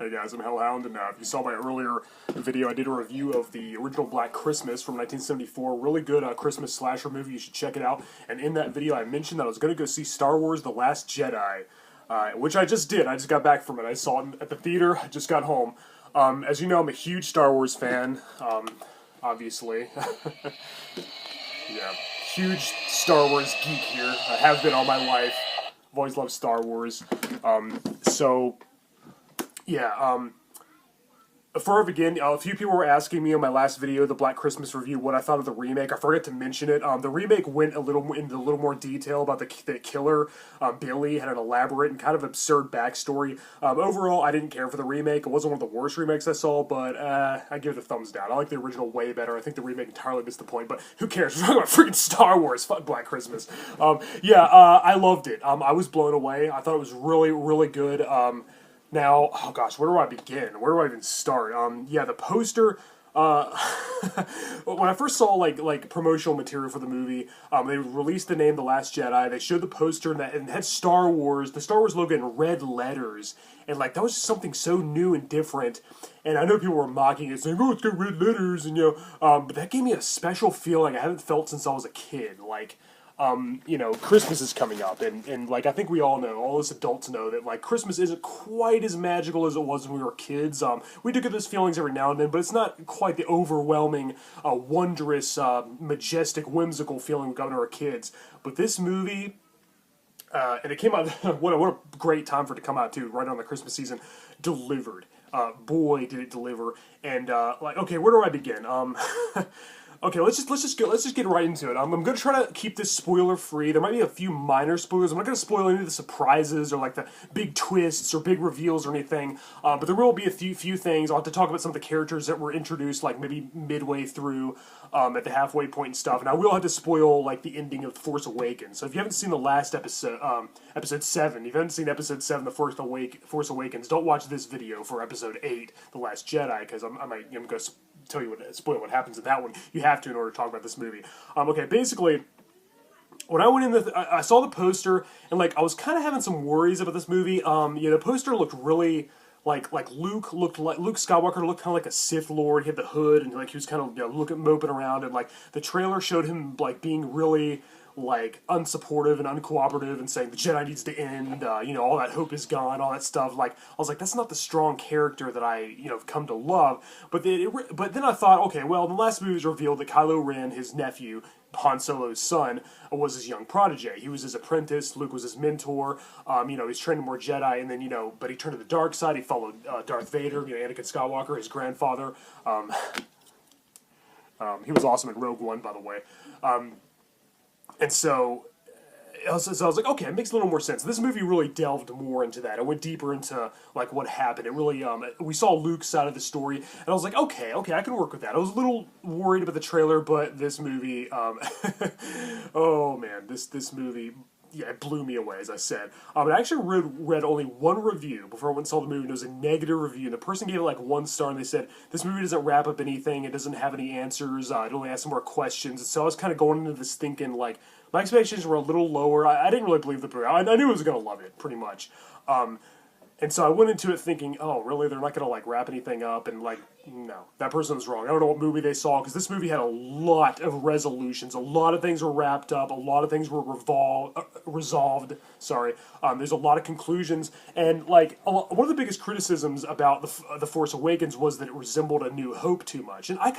Hey guys, I'm Hellhound, and if you saw my earlier video, I did a review of the original Black Christmas from 1974. Really good Christmas slasher movie. You should check it out. And in that video, I mentioned that I was going to go see Star Wars: The Last Jedi, which I just did. I just got back from it. I saw it at the theater. I just got home. As you know, I'm a huge Star Wars fan. Obviously, yeah, huge Star Wars geek here. I have been all my life. I've always loved Star Wars. Yeah, before I begin, a few people were asking me on my last video, the Black Christmas review, what I thought of the remake. I forgot to mention it. The remake went into a little more detail about the killer. Billy had an elaborate and kind of absurd backstory. Overall, I didn't care for the remake. It wasn't one of the worst remakes I saw, but I give it a thumbs down. I like the original way better. I think the remake entirely missed the point, but who cares? We're talking about freaking Star Wars. Fuck Black Christmas. I loved it. I was blown away. I thought it was really, really good. Now, oh gosh, where do I begin? Where do I even start? The poster. When I first saw like promotional material for the movie, they released the name The Last Jedi. They showed the poster and it had Star Wars, the Star Wars logo in red letters, and like that was just something so new and different. And I know people were mocking it, saying, "Oh, it's got red letters," and but that gave me a special feeling I haven't felt since I was a kid. Christmas is coming up, and like I think we all know, all us adults know that like Christmas isn't quite as magical as it was when we were kids. We do get those feelings every now and then, but it's not quite the overwhelming, wondrous, majestic, whimsical feeling we got when we were kids. But this movie, and it came out, what a great time for it to come out too, right on the Christmas season, delivered. Boy, did it deliver. And okay, where do I begin? Okay, let's just get right into it. I'm going to try to keep this spoiler free. There might be a few minor spoilers. I'm not going to spoil any of the surprises or like the big twists or big reveals or anything. But there will be a few things. I'll have to talk about some of the characters that were introduced like maybe midway through at the halfway point and stuff. And I will have to spoil like the ending of Force Awakens. So if you haven't seen the last episode, episode 7, if you haven't seen episode 7, the Force Awakens, don't watch this video for episode 8, The Last Jedi, because I'm going to tell you spoil what happens in that one. You have to in order to talk about this movie. Okay, basically, when I went in, I saw the poster, and like I was kind of having some worries about this movie. The poster looked really like Luke Skywalker looked kind of like a Sith Lord. He had the hood, and like he was kind of moping around, and like the trailer showed him like being really like unsupportive and uncooperative and saying the Jedi needs to end, all that hope is gone, all that stuff. Like I was like, that's not the strong character that I have come to love. But then I thought, okay, well, the last movie was revealed that Kylo Ren, his nephew, Han Solo's son, was his young protege. He was his apprentice. Luke was his mentor. He's training more Jedi, and then but he turned to the dark side. He followed Darth Vader, Anakin Skywalker, his grandfather. He was awesome in Rogue One, by the way. And so I was like, okay, it makes a little more sense. This movie really delved more into that. It went deeper into like what happened. It really, we saw Luke's side of the story, and I was like, okay, I can work with that. I was a little worried about the trailer, but this movie, oh man, this movie, yeah, it blew me away, as I said. I actually read only one review before I went and saw the movie, and it was a negative review, and the person gave it like 1 star, and they said, this movie doesn't wrap up anything, it doesn't have any answers, it only asks some more questions, and so I was kind of going into this thinking, like, my expectations were a little lower. I didn't really believe the movie. I knew I was going to love it, pretty much. And so I went into it thinking, oh, really? They're not going to, like, wrap anything up? And, like, no. That person was wrong. I don't know what movie they saw, because this movie had a lot of resolutions. A lot of things were wrapped up. A lot of things were resolved. Sorry. There's a lot of conclusions. And, like, one of the biggest criticisms about the Force Awakens was that it resembled A New Hope too much. And I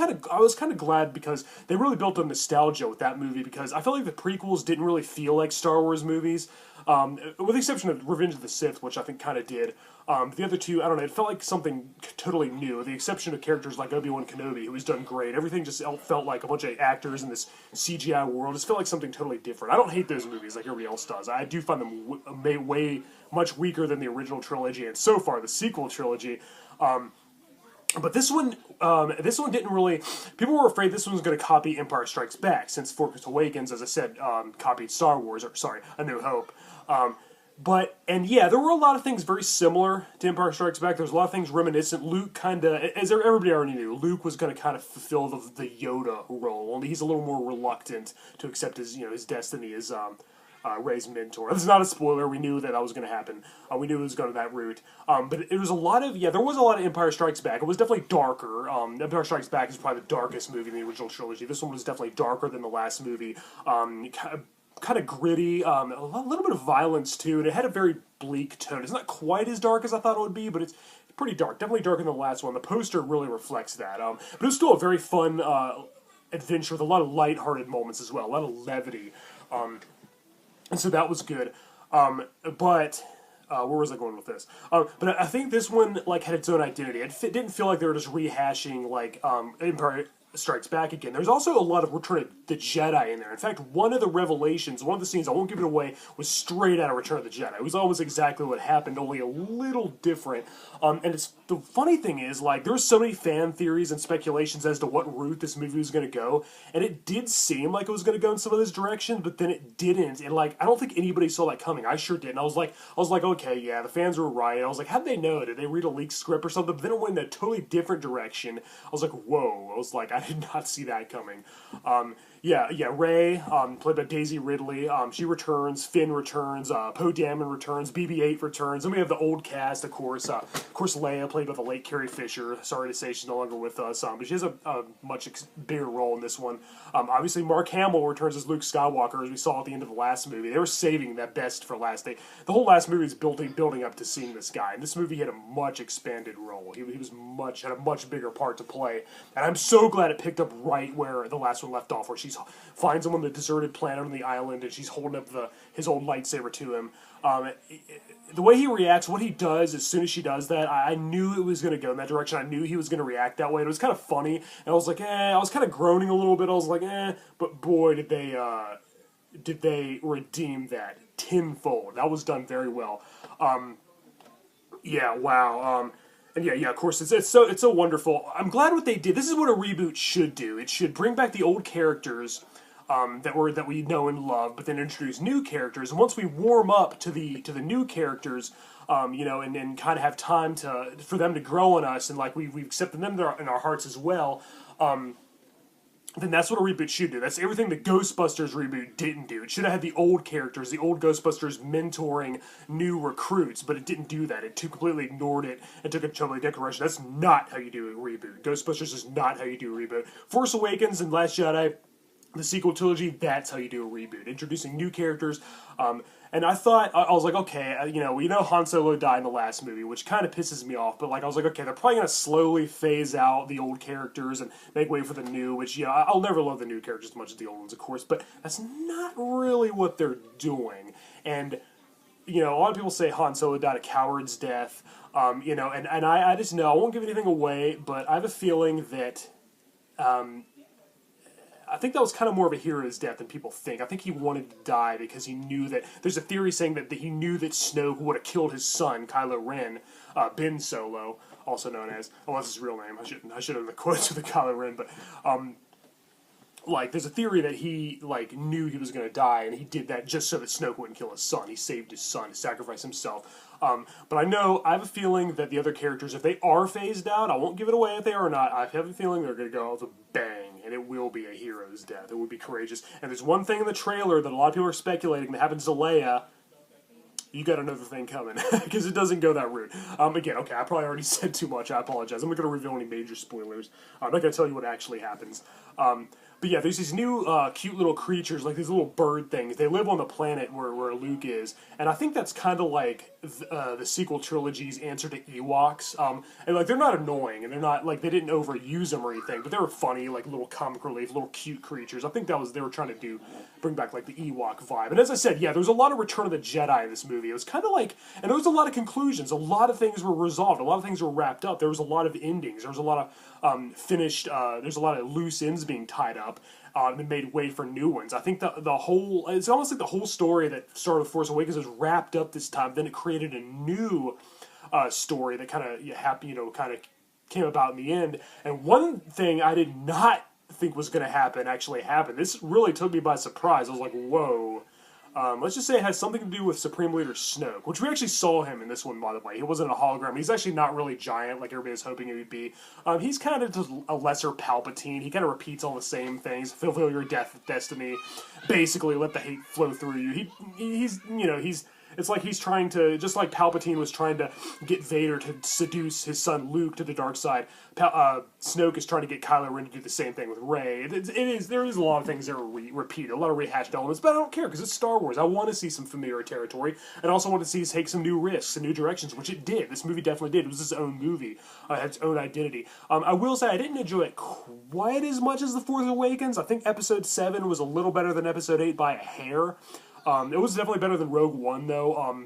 was kind of glad, because they really built up nostalgia with that movie, because I felt like the prequels didn't really feel like Star Wars movies. With the exception of Revenge of the Sith, which I think kind of did. The other two, I don't know, it felt like something totally new, with the exception of characters like Obi-Wan Kenobi, who was done great. Everything just felt like a bunch of actors in this CGI world. It just felt like something totally different. I don't hate those movies like everybody else does. I do find them way much weaker than the original trilogy, and so far, the sequel trilogy. But this one didn't really. People were afraid this one was going to copy Empire Strikes Back, since Force Awakens, as I said, copied Star Wars, or sorry, A New Hope. There were a lot of things very similar to Empire Strikes Back. There's a lot of things reminiscent. Luke kind of, as everybody already knew, Luke was going to kind of fulfill the Yoda role. Only he's a little more reluctant to accept his destiny as Rey's mentor. This is not a spoiler. We knew that was going to happen. We knew it was going that route. But it was a lot of, there was a lot of Empire Strikes Back. It was definitely darker. Empire Strikes Back is probably the darkest movie in the original trilogy. This one was definitely darker than the last movie. Kind of gritty, a little bit of violence too, and it had a very bleak tone. It's not quite as dark as I thought it would be, but it's pretty dark. Definitely darker than the last one. The poster really reflects that. But it was still a very fun adventure with a lot of lighthearted moments as well, a lot of levity. And so that was good. But where was I going with this? But I think this one had its own identity. It didn't feel like they were just rehashing Empire Strikes Back again. There's also a lot of Return of the Jedi in there. In fact, one of the revelations, one of the scenes, I won't give it away, was straight out of Return of the Jedi. It was almost exactly what happened, only a little different. And the funny thing is, there's so many fan theories and speculations as to what route this movie was going to go, and it did seem like it was going to go in some of this direction, but then it didn't. And I don't think anybody saw that coming. I sure did. And I was like, okay, yeah, the fans were right. I was like, how'd they know? Did they read a leaked script or something? But then it went in a totally different direction. I was like, whoa. I was like, I did not see that coming. Rey, played by Daisy Ridley, she returns, Finn returns, Poe Dameron returns, BB-8 returns, and we have the old cast, of course, Leia, played by the late Carrie Fisher. Sorry to say she's no longer with us, but she has a much bigger role in this one. Obviously, Mark Hamill returns as Luke Skywalker, as we saw at the end of the last movie. They were saving that best for last day. The whole last movie is building up to seeing this guy, and this movie had a much expanded role. He had a much bigger part to play, and I'm so glad it picked up right where the last one left off, where she finds him on the deserted planet on the island, and she's holding up his old lightsaber to him. The way he reacts, what he does as soon as she does that, I knew it was going to go in that direction. I knew he was going to react that way. It was kind of funny, and I was like, I was kind of groaning a little bit. I was like, but boy, did they redeem that tenfold. That was done very well. Wow. And of course, it's so wonderful. I'm glad what they did. This is what a reboot should do. It should bring back the old characters that we know and love, but then introduce new characters. And once we warm up to the new characters, and kind of have time for them to grow on us, and we've accepted them in our hearts as well. Then that's what a reboot should do. That's everything the Ghostbusters reboot didn't do. It should have had the old characters, the old Ghostbusters mentoring new recruits, but it didn't do that. It completely ignored it and took a totally different direction. That's not how you do a reboot. Ghostbusters is not how you do a reboot. Force Awakens and Last Jedi, the sequel trilogy, that's how you do a reboot. Introducing new characters. And I thought, I was like, okay, we know Han Solo died in the last movie, which kind of pisses me off, but I was like, okay, they're probably going to slowly phase out the old characters and make way for the new, which, I'll never love the new characters as much as the old ones, of course, but that's not really what they're doing. And, a lot of people say Han Solo died a coward's death, and I just know, I won't give anything away, but I have a feeling that, I think that was kind of more of a hero's death than people think. I think he wanted to die because he knew that... There's a theory saying that he knew that Snoke would have killed his son, Kylo Ren, Ben Solo, also known as... Oh, that's his real name. I should have the quotes with the Kylo Ren, but... there's a theory that he, knew he was going to die, and he did that just so that Snoke wouldn't kill his son. He saved his son, he sacrificed himself. But I have a feeling that the other characters, if they are phased out, I won't give it away if they are or not, I have a feeling they're going to go out with a bang, and it will be a hero's death. It will be courageous. And there's one thing in the trailer that a lot of people are speculating that happens to Leia. You got another thing coming, because it doesn't go that route. Again, okay, I probably already said too much, I apologize. I'm not going to reveal any major spoilers. I'm not going to tell you what actually happens. But yeah, there's these new cute little creatures, these little bird things. They live on the planet where Luke is, and I think that's kind of like the sequel trilogy's answer to Ewoks. And they're not annoying, and they're not they didn't overuse them or anything, but they were funny, little comic relief, little cute creatures. I think they were trying to bring back the Ewok vibe. And as I said, yeah, there was a lot of Return of the Jedi in this movie. It was kind of and there was a lot of conclusions. A lot of things were resolved. A lot of things were wrapped up. There was a lot of endings. There was a lot of finished. There's a lot of loose ends being tied up. And made way for new ones. I think the whole, it's almost like the whole story that started with Force Awakens was wrapped up this time. Then it created a new story that kind of came about in the end. And one thing I did not think was going to happen actually happened. This really took me by surprise. I was like, whoa. Let's just say it has something to do with Supreme Leader Snoke, which we actually saw him in this one, by the way. He wasn't a hologram. He's actually not really giant like everybody was hoping he would be. He's kind of just a lesser Palpatine. He kind of repeats all the same things. Fulfill your destiny. Basically, let the hate flow through you. He's it's like he's trying to, just like Palpatine was trying to get Vader to seduce his son Luke to the dark side, Snoke is trying to get Kylo Ren to do the same thing with Rey. There is a lot of things that are repeated, a lot of rehashed elements, but I don't care because it's Star Wars. I want to see some familiar territory, and also want to see it take some new risks and new directions, which it did. This movie definitely did. It was its own movie, had its own identity. I will say I didn't enjoy it quite as much as The Force Awakens. I think Episode 7 was a little better than Episode 8 by a hair. It was definitely better than Rogue One, though,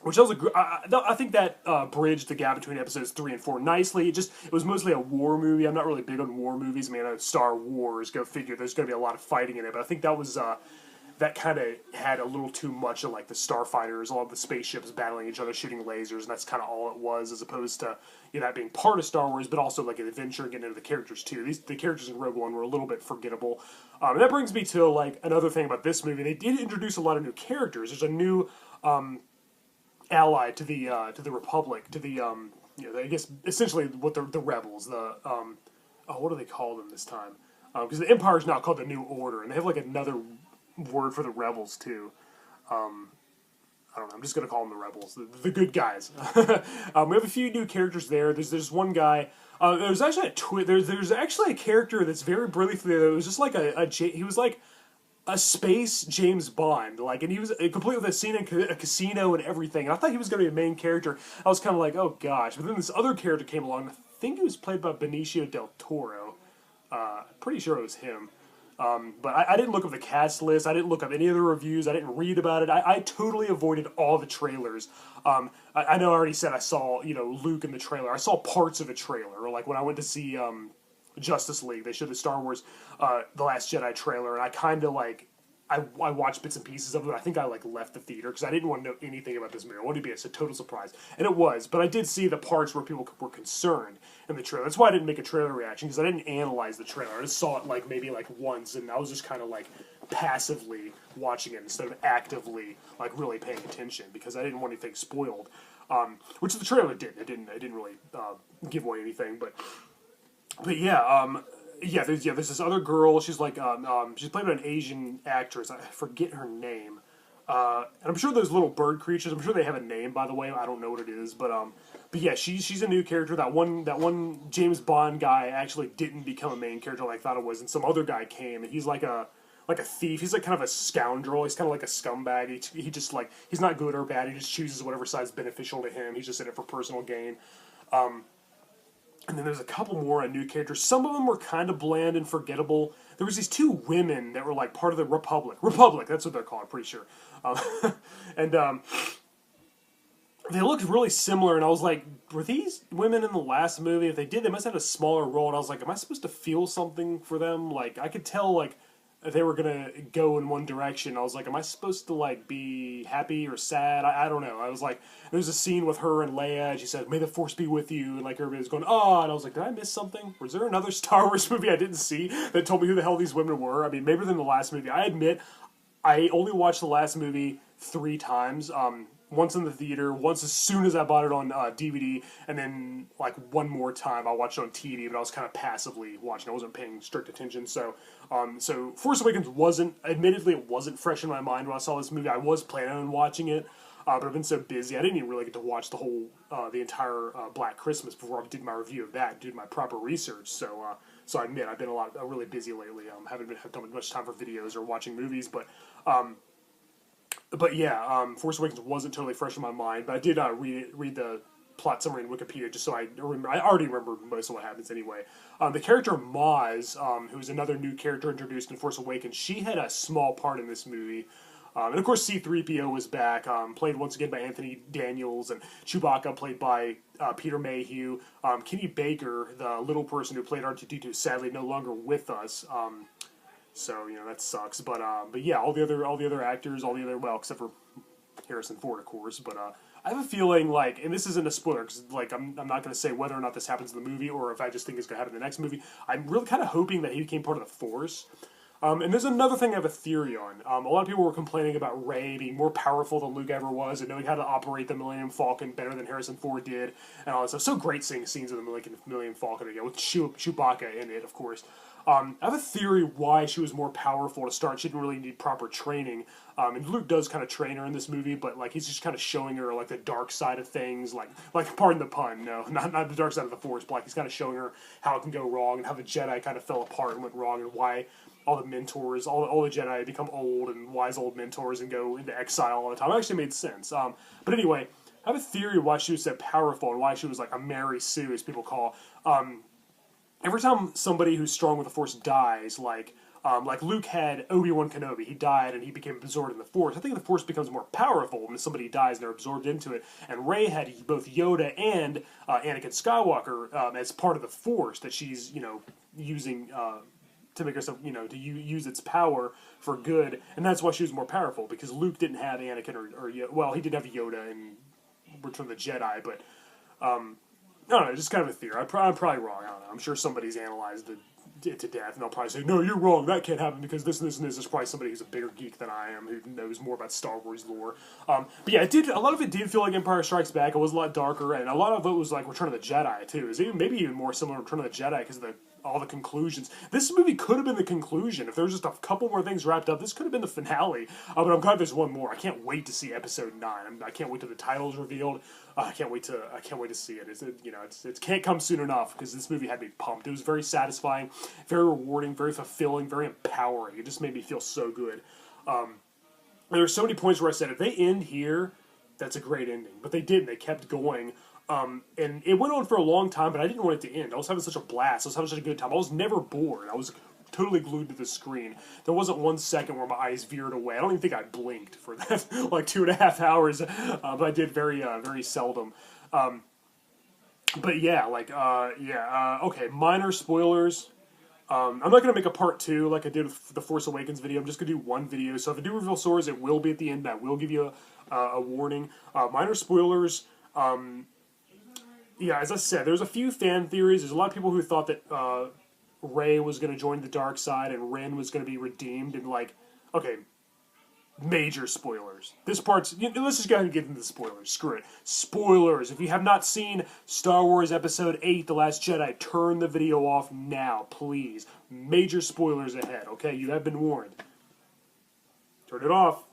which was I think that bridged the gap between episodes 3 and 4 nicely. It was mostly a war movie. I'm not really big on war movies. I mean, I know Star Wars, go figure, there's going to be a lot of fighting in it, but I think that was, that kind of had a little too much of, like, the starfighters, all of the spaceships battling each other, shooting lasers, and that's kind of all it was, as opposed to, that being part of Star Wars, but also, like, an adventure and getting into the characters, too. The characters in Rogue One were a little bit forgettable. And that brings me to, like, another thing about this movie. They did introduce a lot of new characters. There's a new, ally to the Republic, to the, I guess, essentially what the rebels, what do they call them this time? Because the Empire's now called the New Order, and they have, like, another word for the rebels too. I don't know. I'm just gonna call them the rebels, the good guys. We have a few new characters there. There's one guy. There's actually there's actually a character that's very brilliantly. It was just like he was like a space James Bond, like, and he was complete with a scene in a casino and everything. And I thought he was gonna be a main character. I was kind of like, oh gosh. But then this other character came along. I think he was played by Benicio del Toro. Pretty sure it was him. But I didn't look up the cast list. I didn't look up any of the reviews. I didn't read about it. I totally avoided all the trailers. I know I already said I saw, Luke in the trailer. I saw parts of a trailer. Like when I went to see Justice League, they showed the Star Wars The Last Jedi trailer, and I kind of like I watched bits and pieces of it. I think I left the theater because I didn't want to know anything about this movie. I wanted to be a total surprise, and it was. But I did see the parts where people were concerned in the trailer. That's why I didn't make a trailer reaction, because I didn't analyze the trailer. I just saw it maybe once, and I was just kind of passively watching it instead of actively really paying attention, because I didn't want anything spoiled. Which the trailer did. It didn't really give away anything, but yeah. There's this other girl. She's she's played by an Asian actress. I forget her name. And I'm sure those little bird creatures, I'm sure they have a name, by the way. I don't know what it is, but yeah, she's a new character. That one James Bond guy actually didn't become a main character like I thought it was, and some other guy came, and he's like a thief. He's kind of a scoundrel. He's kind of like a scumbag. He just he's not good or bad. He just chooses whatever side's beneficial to him. He's just in it for personal gain. And then there's a couple more new characters. Some of them were kind of bland and forgettable. There was these two women that were part of the Republic. Republic, that's what they're called, I'm pretty sure. And they looked really similar, and I was like, were these women in the last movie? If they did, they must have had a smaller role. And I was like, am I supposed to feel something for them? I could tell, they were gonna go in one direction. I was like, am I supposed to be happy or sad? I don't know. I was like, there's a scene with her and Leia, and she said, "May the Force be with you," and everybody was going, "Oh," and I was like, did I miss something? Was there another Star Wars movie I didn't see that told me who the hell these women were? I mean, maybe than the last movie. I admit, I only watched the last movie 3 times. Once in the theater, once as soon as I bought it on DVD, and then one more time I watched it on TV, but I was kind of passively watching. I wasn't paying strict attention. So Force Awakens admittedly it wasn't fresh in my mind when I saw this movie. I was planning on watching it, but I've been so busy I didn't even really get to watch the entire Black Christmas before I did my review of that, did my proper research. So I admit I've been really busy lately. Haven't done much time for videos or watching movies, but yeah, Force Awakens wasn't totally fresh in my mind, but I did read the plot summary in Wikipedia just so I remember. I already remember most of what happens anyway. The character Maz, who's another new character introduced in Force Awakens, she had a small part in this movie. And of course C-3PO was back, played once again by Anthony Daniels, and Chewbacca played by Peter Mayhew. Kenny Baker, the little person who played R2-D2, sadly no longer with us. So that sucks, but yeah, all the other actors, except for Harrison Ford, of course. But I have a feeling and this isn't a spoiler because I'm not going to say whether or not this happens in the movie or if I just think it's going to happen in the next movie. I'm really kind of hoping that he became part of the Force. And there's another thing I have a theory on. A lot of people were complaining about Rey being more powerful than Luke ever was and knowing how to operate the Millennium Falcon better than Harrison Ford did and all that stuff. So great seeing scenes of the Millennium Falcon again, with Chewbacca in it, of course. I have a theory why she was more powerful to start. She didn't really need proper training. And Luke does kind of train her in this movie, but like he's just kind of showing her like the dark side of things, like pardon the pun, no, not the dark side of the Force, but like he's kind of showing her how it can go wrong and how the Jedi kind of fell apart and went wrong and why all the mentors, all the Jedi become old and wise old mentors and go into exile all the time. It actually made sense. But anyway, I have a theory why she was so powerful and why she was like a Mary Sue, as people call. Every time somebody who's strong with the Force dies, like Luke had Obi-Wan Kenobi, he died and he became absorbed in the Force. I think the Force becomes more powerful when somebody dies and they're absorbed into it. And Rey had both Yoda and Anakin Skywalker as part of the Force that she's using to make herself to use its power for good. And that's why she was more powerful, because Luke didn't have Anakin or well, he did have Yoda in Return of the Jedi, but I don't know, just kind of a theory. I'm probably wrong. I don't know. I'm sure somebody's analyzed it to death, and they'll probably say, no, you're wrong. That can't happen because this and this and this. There's probably somebody who's a bigger geek than I am who knows more about Star Wars lore. But yeah, a lot of it did feel like Empire Strikes Back. It was a lot darker, and a lot of it was like Return of the Jedi, too. It was maybe even more similar to Return of the Jedi because of all the conclusions. This movie could have been the conclusion. If there was just a couple more things wrapped up, this could have been the finale. But I'm glad there's one more. I can't wait to see episode 9. I can't wait till the title's revealed. I can't wait to see it. It can't come soon enough because this movie had me pumped. It was very satisfying, very rewarding, very fulfilling, very empowering. It just made me feel so good. There were so many points where I said, if they end here, that's a great ending. But they didn't. They kept going. And it went on for a long time, but I didn't want it to end. I was having such a blast. I was having such a good time. I was never bored. I was totally glued to the screen. There wasn't 1 second where my eyes veered away. I don't even think I blinked for that, like 2.5 hours, but I did very seldom. But yeah, okay, minor spoilers. I'm not going to make a part 2 like I did with the Force Awakens video. I'm just going to do one video. So if I do reveal swords, it will be at the end. I will give you a warning. Minor spoilers. Yeah, as I said, there's a few fan theories. There's a lot of people who thought that Rey was going to join the dark side and Ren was going to be redeemed. And okay, major spoilers. This part's... let's just go ahead and get into the spoilers. Screw it. Spoilers. If you have not seen Star Wars Episode 8, The Last Jedi, turn the video off now, please. Major spoilers ahead, okay? You have been warned. Turn it off.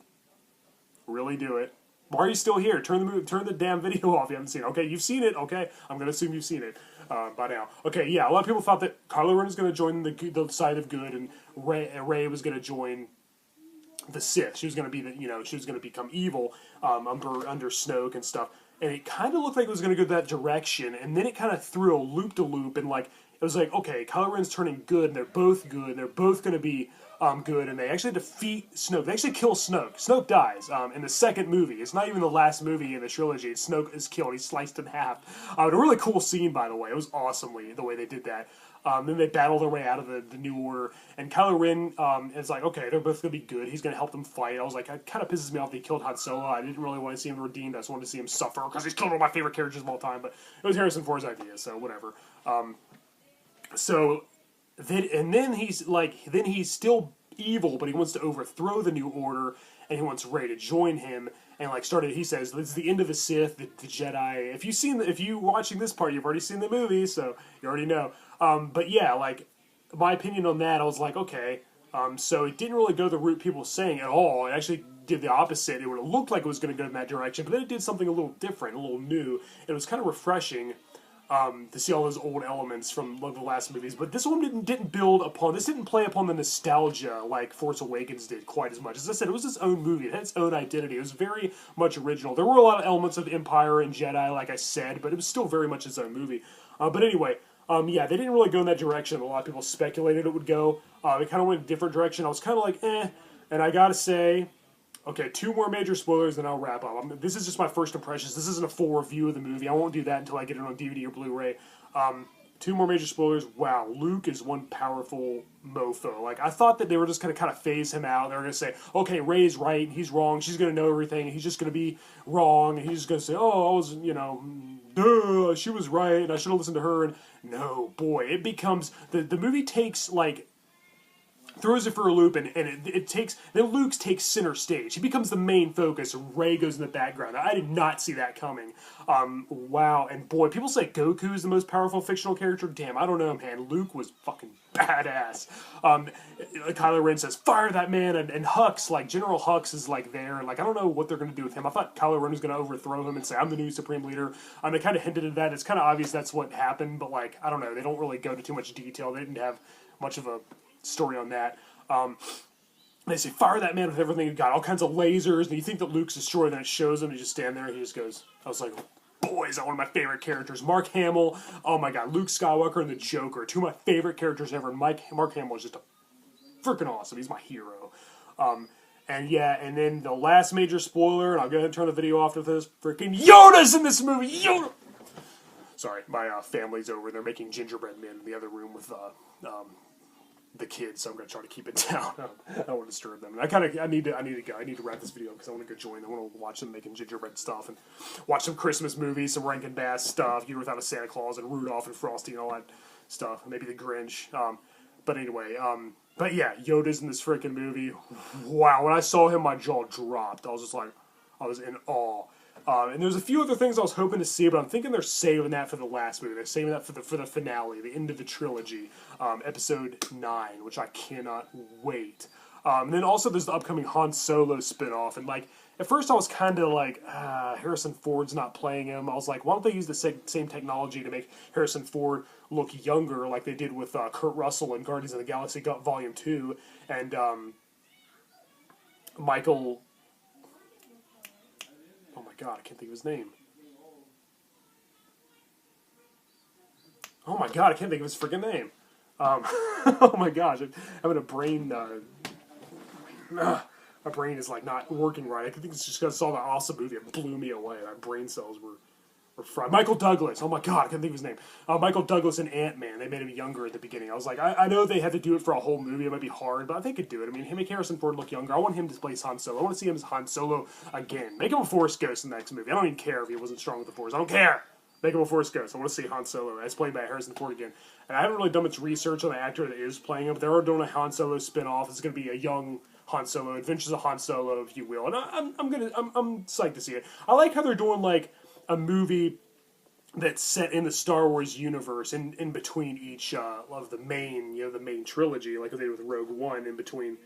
Really do it. Why are you still here? Turn the damn video off. You haven't seen it. Okay, you've seen it. Okay, I'm gonna assume you've seen it by now. Okay, yeah. A lot of people thought that Kylo Ren was gonna join the side of good, and Rey was gonna join the Sith. She was gonna be she was gonna become evil under Snoke and stuff. And it kind of looked like it was gonna go that direction, and then it kind of threw a loop-de-loop, and it was like, okay, Kylo Ren's turning good, and they're both good. They're both gonna be good, and they actually defeat Snoke. They actually kill Snoke. Snoke dies in the second movie. It's not even the last movie in the trilogy. Snoke is killed. He's sliced in half. A really cool scene, by the way. It was awesomely the way they did that. Then they battle their way out of the New Order, and Kylo Ren is like, okay, they're both going to be good. He's going to help them fight. I was like, it kind of pisses me off that he killed Han Solo. I didn't really want to see him redeemed. I just wanted to see him suffer because he's killed one of my favorite characters of all time, but it was Harrison Ford's idea, so whatever. Then he's still evil, but he wants to overthrow the New Order, and he wants Rey to join him. And he says, "This is the end of the Sith, the Jedi." If you watching this part, you've already seen the movie, so you already know. But yeah, my opinion on that, I was like, okay. So it didn't really go the route people were saying at all. It actually did the opposite. It would have looked like it was going to go in that direction, but then it did something a little different, a little new. It was kind of refreshing. To see all those old elements from the last movies, but this one didn't play upon the nostalgia like Force Awakens did quite as much. As I said, it was its own movie. It had its own identity. It was very much original. There were a lot of elements of Empire and Jedi, like I said, but it was still very much its own movie. But anyway, yeah, they didn't really go in that direction. A lot of people speculated it would go. They kind of went in a different direction. I was kind of like, eh. And I gotta say, okay, 2 more major spoilers, then I'll wrap up. This is just my first impressions. This isn't a full review of the movie. I won't do that until I get it on DVD or Blu-ray. 2 more major spoilers. Wow, Luke is one powerful mofo. I thought that they were just going to kind of phase him out. They were going to say, okay, Rey's right, he's wrong, she's going to know everything, he's just going to be wrong, and he's just going to say, oh, I was, duh, she was right, and I should have listened to her. And no, boy, it becomes, the movie takes, throws it for a loop, and then Luke takes center stage. He becomes the main focus, and Rey goes in the background. I did not see that coming. Wow, and boy, people say Goku is the most powerful fictional character. Damn, I don't know, man. Luke was fucking badass. Kylo Ren says, "Fire that man," and Hux, like General Hux, is like there. Like I don't know what they're gonna do with him. I thought Kylo Ren was gonna overthrow him and say, "I'm the new Supreme Leader." They kind of hinted at that. It's kind of obvious that's what happened, but like I don't know. They don't really go into too much detail. They didn't have much of a story on that. They say, "Fire that man with everything you got," all kinds of lasers, and you think that Luke's destroyed, and it shows him, he just stand there, and he just goes, I was like, boy, is that one of my favorite characters. Mark Hamill, oh my god, Luke Skywalker and the Joker, two of my favorite characters ever, and Mark Hamill is just freaking awesome, he's my hero. And yeah, and then the last major spoiler, and I'll go ahead and turn the video off to this, freaking Yoda's in this movie, Yoda! Sorry, my family's over, they're making gingerbread men in the other room with, the kids, so I'm gonna try to keep it down. I don't want to disturb them. And I need to go. I need to wrap this video because I want to go join them. I want to watch them making gingerbread stuff and watch some Christmas movies, some Rankin Bass stuff, Year Without a Santa Claus and Rudolph and Frosty and all that stuff. Maybe the Grinch. But anyway, but yeah, Yoda's in this freaking movie. Wow, when I saw him, my jaw dropped. I was just like, I was in awe. And there's a few other things I was hoping to see, but I'm thinking they're saving that for the last movie. They're saving that for the finale, the end of the trilogy, episode 9, which I cannot wait. And then also there's the upcoming Han Solo spinoff, and like at first I was kind of like, Harrison Ford's not playing him. I was like, why don't they use the same technology to make Harrison Ford look younger, like they did with Kurt Russell in Guardians of the Galaxy Volume 2, and Michael. Oh my god, I can't think of his name. Oh my god, I can't think of his freaking name. Oh my gosh, I'm having a brain... my brain is like not working right. I think it's just because I saw that awesome movie. It blew me away. My brain cells were fried. Michael Douglas. Oh my god, I can't think of his name. Michael Douglas and Ant-Man. They made him younger at the beginning. I was like, I know they had to do it for a whole movie. It might be hard, but I think they could do it. I mean, make Harrison Ford look younger. I want him to play Han Solo. I want to see him as Han Solo again. Make him a Force Ghost in the next movie. I don't even care if he wasn't strong with the Force. I don't care. Make him a Force Ghost. I want to see Han Solo as played by Harrison Ford again. And I haven't really done much research on the actor that is playing him, but they're doing a Han Solo spin-off. It's going to be a young Han Solo, Adventures of Han Solo, if you will. And I'm psyched to see it. I like how they're doing like a movie that's set in the Star Wars universe in between each of the main trilogy, like they did with Rogue One, in between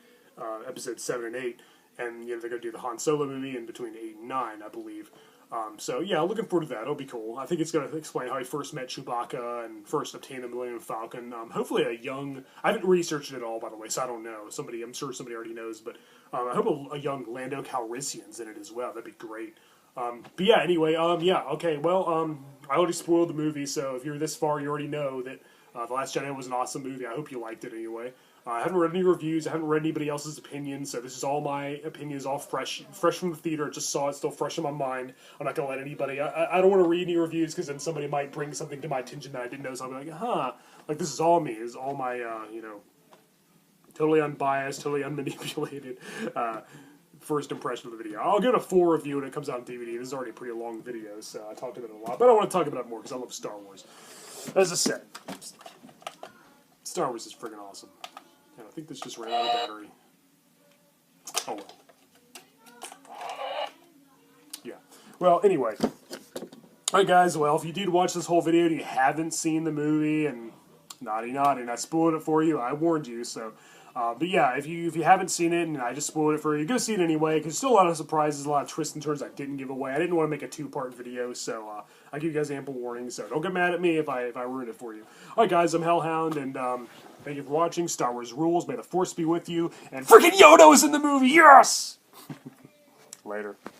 episodes 7 and 8, and they're going to do the Han Solo movie in between 8 and 9, I believe. So yeah, looking forward to that. It'll be cool. I think it's going to explain how he first met Chewbacca and first obtained the Millennium Falcon. Hopefully a young... I haven't researched it at all, by the way, so I don't know. I'm sure somebody already knows, but I hope a young Lando Calrissian's in it as well. That'd be great. But yeah, anyway, yeah, okay, well, I already spoiled the movie, so if you're this far, you already know that The Last Jedi was an awesome movie. I hope you liked it anyway. I haven't read any reviews, I haven't read anybody else's opinions, so this is all my opinions, all fresh from the theater. Just saw it, still fresh in my mind. I'm not going to let anybody... I don't want to read any reviews, because then somebody might bring something to my attention that I didn't know, so I'll be like, like, this is all me. This is all my, totally unbiased, totally unmanipulated, first impression of the video. I'll give it a full review when it comes out on DVD. This is already a pretty long video, so I talked about it a lot. But I want to talk about it more because I love Star Wars. As I said, Star Wars is friggin' awesome. And I think this just ran out of battery. Oh well. Yeah. Well, anyway. Alright guys, well, if you did watch this whole video and you haven't seen the movie, and naughty, and I spoiled it for you, I warned you, so... but yeah, if you haven't seen it and I just spoiled it for you, go see it anyway, because there's still a lot of surprises, a lot of twists and turns I didn't give away. I didn't want to make a two-part video, so I give you guys ample warning, so don't get mad at me if I ruined it for you. Alright guys, I'm Hellhound, and thank you for watching. Star Wars rules, may the Force be with you, and freaking Yoda was in the movie, yes! Later.